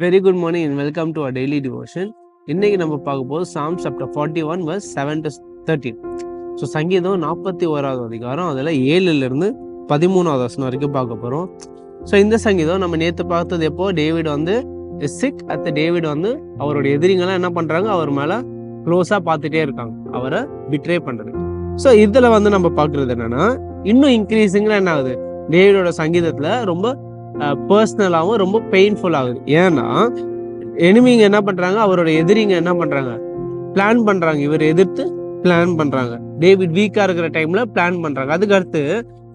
Very good morning and welcome to our daily devotion. இன்னைக்கு நம்ம பார்க்க போது Psalms chapter 41 verse 7 to 13. So சங்கீதம் 41வது அதிகாரம், அதில் 7லிருந்து 13வது வசனம் வரைக்கும் பார்க்க போகிறோம். ஸோ இந்த சங்கீதம் நம்ம நேற்று பார்த்தது எப்போ டேவிட் வந்து சிக் டேவிட் வந்து அவருடைய எதிரிங்கெல்லாம் என்ன பண்ணுறாங்க, அவர் மேலே க்ளோஸாக பார்த்துட்டே இருக்காங்க, அவரை பிட்ரே பண்ணுறது. ஸோ இதில் வந்து நம்ம பார்க்குறது என்னென்னா, இன்னும் இன்க்ரீஸிங்கில் என்ன ஆகுது, டேவிடோட சங்கீதத்தில் ரொம்ப பர்சனலாகவும் ரொம்ப பெயின்ஃபுல் ஆகுது. ஏன்னா எனிமிங்க என்ன பண்றாங்க, அவரோட எதிரிங்க என்ன பண்றாங்க, பிளான் பண்றாங்க, இவர் எதிர்த்து பிளான் பண்றாங்க. டேவிட் வீக்கா இருக்கிற டைம்ல பிளான் பண்றாங்க. அதுக்கு அடுத்து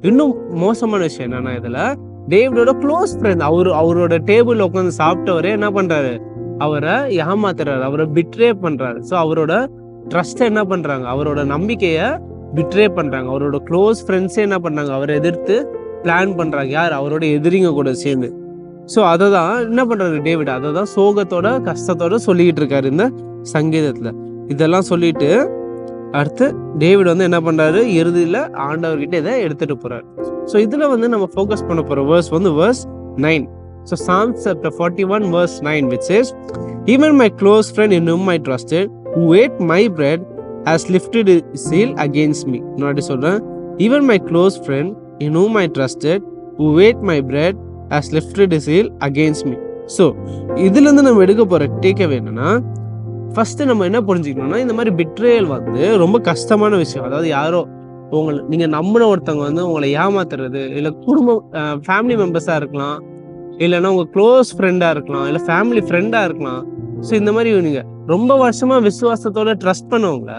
இன்னும் மோசமான விஷயம் என்னன்னா, இதுல டேவிடோட க்ளோஸ் ஃப்ரெண்ட், அவரோட டேபிள் உட்காந்து சாப்பிட்டவரே என்ன பண்றாரு, அவரை ஏமாத்துறாரு, அவரை பிட்ரே பண்றாரு. ஸோ அவரோட ட்ரஸ்ட் என்ன பண்றாங்க, அவரோட நம்பிக்கைய பிட்ரே பண்றாங்க. அவரோட க்ளோஸ் ஃப்ரெண்ட்ஸே என்ன பண்றாங்க, அவரை எதிர்த்து பிளான் பண்றாங்க. யார், அவரோட எதிரிங்க கூட சேர்ந்து. ஸோ அதை தான் என்ன பண்றாரு டேவிட், அதை தான் சோகத்தோட கஷ்டத்தோட சொல்லிக்கிட்டு இருக்காரு இந்த சங்கீதத்துல. இதெல்லாம் சொல்லிட்டு அடுத்து டேவிட் வந்து என்ன பண்றாரு, இறுதியில ஆண்டவர்கிட்ட இதை எடுத்துட்டு போறாரு. ஸோ இதுல வந்து நம்ம ஃபோக்கஸ் பண்ண போற வேர்ஸ் வந்து verse 9. So Psalms chapter 41 verse 9 which says, even my close friend in whom I trusted, who ate my bread, has lifted his heel against me. நான் சொல்றேன், even my close friend in whom I trusted, who ate my bread, has lifted his heel against me. So இதுலேருந்து நம்ம எடுக்க போகிற takeaway என்னன்னா, first நம்ம என்ன புரிஞ்சுக்கணும்னா, இந்த மாதிரி பிட்ரேயல் வந்து ரொம்ப கஷ்டமான விஷயம். அதாவது யாரோ நீங்கள் நம்பின ஒருத்தவங்க வந்து உங்களை ஏமாத்துறது, இல்லை குடும்பம் ஃபேமிலி மெம்பர்ஸாக இருக்கலாம், இல்லைன்னா உங்கள் க்ளோஸ் ஃப்ரெண்டாக இருக்கலாம், இல்லை ஃபேமிலி ஃப்ரெண்டாக இருக்கலாம். ஸோ இந்த மாதிரி நீங்கள் ரொம்ப வருஷமாக விசுவாசத்தோட ட்ரஸ்ட் பண்ணவங்க,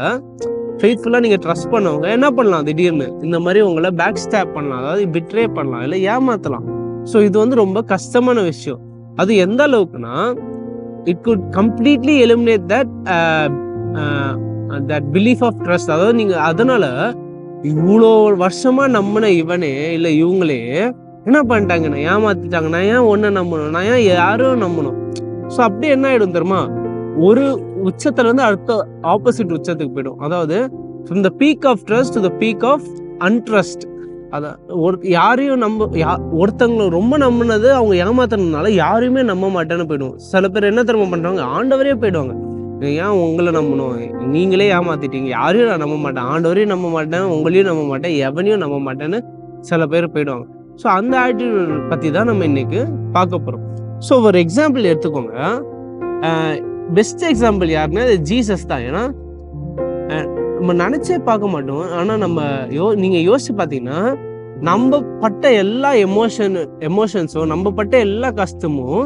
ஃபெய்த்ஃபுல்லாக நீங்கள் ட்ரஸ்ட் பண்ணவங்க என்ன பண்ணலாம், திடீர்னு இந்த மாதிரி உங்களை பேக் ஸ்டாப் பண்ணலாம், அதாவது பிட்ரே பண்ணலாம், இல்லை ஏமாற்றலாம். ஸோ இது வந்து ரொம்ப கஷ்டமான விஷயம். அது எந்த அளவுக்குன்னா, it could completely eliminate that belief of trust. அதாவது நீங்கள் அதனால இவ்வளோ வருஷமாக நம்பின இவனே இல்லை இவங்களே என்ன பண்ணிட்டாங்கண்ணா, ஏமாத்திட்டாங்க. நான் ஏன் ஒன்றை நம்பணும், நான் ஏன் யாரும் நம்பணும். ஸோ அப்படியே என்ன ஆகிடும் தெரியுமா, ஒரு உச்சத்துல இருந்து அடுத்த ஆப்போசிட் உச்சத்துக்கு போயிடும். அதாவது from the peak of trust to the peak of untrust. அதான் யாரையும் ஒருத்தங்களை ரொம்ப நம்பினது அவங்க ஏமாத்தினால யாரையுமே நம்ப மாட்டேன்னு போயிடுவோம். சில பேர் என்ன தெரியுமா பண்றாங்க, ஆண்டவரே போயிடுவாங்க. ஏன் உங்களை நம்பணும், நீங்களே ஏமாத்திட்டீங்க, யாரையும் நான் நம்ப மாட்டேன், ஆண்டவரையும் நம்ப மாட்டேன், உங்களையும் நம்ப மாட்டேன், எவனையும் நம்ப மாட்டேன்னு சில பேர் போயிடுவாங்க. ஸோ அந்த ஆட்டிடியூட் பத்தி தான் நம்ம இன்னைக்கு பார்க்க போறோம். ஸோ ஒரு எக்ஸாம்பிள் எடுத்துக்கோங்க. பெஸ்ட் எக்ஸாம்பிள் யாருன்னா ஜீசஸ் தான். ஏன்னா நம்ம நினைச்சே பார்க்க மாட்டோம். ஆனா நம்ம நீங்க யோசிச்சு பார்த்தீங்கன்னா, நம்ம பட்ட எல்லா எமோஷன்ஸும் நம்ம பட்ட எல்லா கஷ்டமும்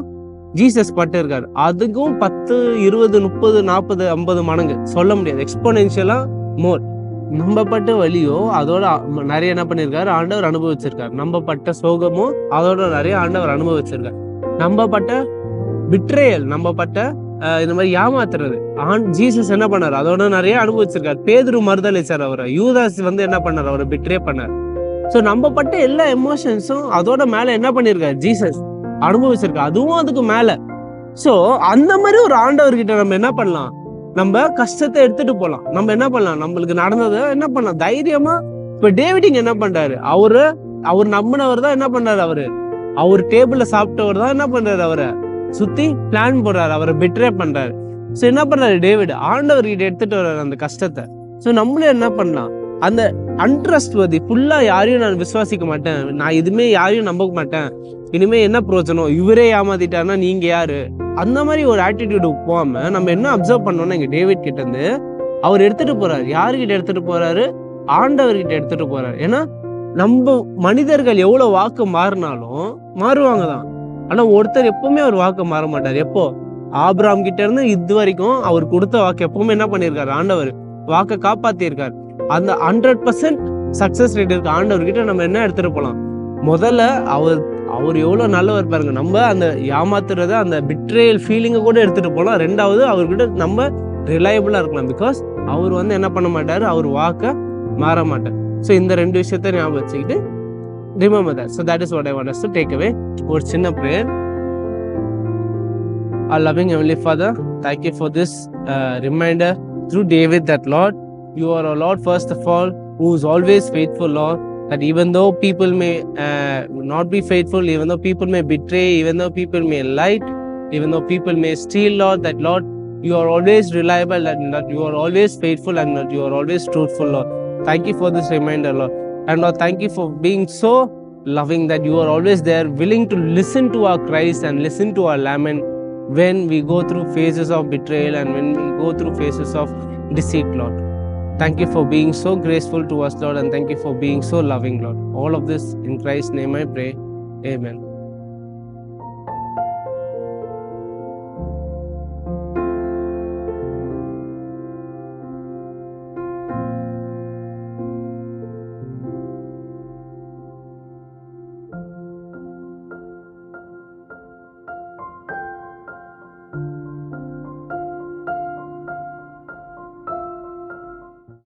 ஜீசஸ் பட்டு இருக்காரு. அதுக்கும் 10, 20, 30, 40, 50 மடங்கு சொல்ல முடியாது, எக்ஸ்போனென்ஷியலா மோர். நம்ம பட்ட வலியோ அதோட நிறைய என்ன பண்ணியிருக்காரு, ஆண்டவர் அனுபவிச்சிருக்காரு. நம்ம பட்ட சோகமும் அதோட நிறைய ஆண்டவர் அனுபவிச்சிருக்காரு. நம்ம பட்ட பிட்ரேயல், நம்ம பட்ட இந்த மாதிரி ஏமாத்துறது ஜீசஸ் என்ன பண்ணாரு, அதோட நிறைய அனுபவிச்சிருக்காரு. பேதுரு மறுதலிச்சார் அவரை, யூதாஸ் வந்து என்ன பண்ணாரு, அவரை பிட்ரே பண்ணார். ஸோ நம்ம பட்ட எல்லா எமோஷன்ஸும் அதோட மேல என்ன பண்ணிருக்காரு, ஜீசஸ் அனுபவிச்சிருக்காரு, அதுவும் அதுக்கு மேல. ஸோ அந்த மாதிரி ஒரு ஆண்டவர்கிட்ட நம்ம என்ன பண்ணலாம், நம்ம கஷ்டத்தை எடுத்துட்டு போகலாம். நம்ம என்ன பண்ணலாம், நம்மளுக்கு நடந்ததை என்ன பண்ணலாம் தைரியமா. இப்ப டேவிடிங் என்ன பண்றாரு, அவர் நம்பினவர் தான் என்ன பண்றாரு, அவர் டேபிள்ல சாப்பிட்டவர் தான் என்ன பண்றாரு, அவரை சுத்தி பிளான் போடுறாரு, அவரை பிட்ரே பண்றாரு. ஸோ என்ன பண்றாரு டேவிட், ஆண்டவர்கிட்ட எடுத்துட்டு வர்றாரு அந்த கஷ்டத்தை. ஸோ நம்மளும் என்ன பண்ணலாம், அந்த அன்ட்ரஸ்ட் வதி ஃபுல்லா யாரையும் நான் விசுவாசிக்க மாட்டேன், நான் எதுவுமே யாரையும் நம்ப மாட்டேன், இனிமே என்ன பிரயோஜனம், இவரே ஏமாத்திட்டாருன்னா நீங்க யாரு, அந்த மாதிரி ஒரு ஆட்டிடியூடு போகாம நம்ம என்ன அப்சர்வ் பண்ணோம்னா, இங்க டேவிட் கிட்ட இருந்து அவர் எடுத்துட்டு போறாரு. யாருக்கிட்ட எடுத்துட்டு போறாரு, ஆண்டவர்கிட்ட எடுத்துட்டு போறாரு. ஏன்னா நம்ம மனிதர்கள் எவ்வளவு வாக்கு மாறினாலும் மாறுவாங்க தான், ஆனா ஒருத்தர் எப்பவுமே அவர் வாக்கு மாற மாட்டார். எப்போ, ஆபிரகாம் கிட்ட இருந்து இது வரைக்கும் அவர் கொடுத்த வாக்கு எப்பவுமே என்ன பண்ணியிருக்காரு, ஆண்டவர் வாக்கை காப்பாத்திருக்காரு. அந்த 100% சக்சஸ் ரேட் இருக்கு ஆண்டவர்கிட்ட. நம்ம என்ன எடுத்துட்டு போலாம், முதல்ல அவர் எவ்வளவு நல்லவர் பாருங்க. நம்ம அந்த ஏமாத்துறத, அந்த பிட்ரேயல் ஃபீலிங்கை கூட எடுத்துட்டு போலாம். ரெண்டாவது அவர்கிட்ட நம்ம ரிலையபிளா இருக்கலாம், பிகாஸ் அவர் வந்து என்ன பண்ண மாட்டாரு, அவர் வாக்கை மாற மாட்டார். ஸோ இந்த ரெண்டு விஷயத்த ஞாபகம் வச்சுக்கிட்டு remember that. So that is what I want us to take away. ஒரு சின்ன prayer. Our loving Heavenly Father, thank you for this reminder through David that Lord, you are our Lord first of all, who is always faithful, Lord, that even though people may not be faithful, even though people may betray, even though people may lie, Even though people may steal, Lord, that Lord, you are always reliable and that you are always faithful and that you are always truthful, Lord. Thank you for this reminder, Lord. And Lord, thank you for being so loving that you are always there, willing to listen to our cries and listen to our lament when we go through phases of betrayal and when we go through phases of deceit, Lord. Thank you for being so graceful to us, Lord, and thank you for being so loving, Lord. All of this in Christ's name I pray. Amen.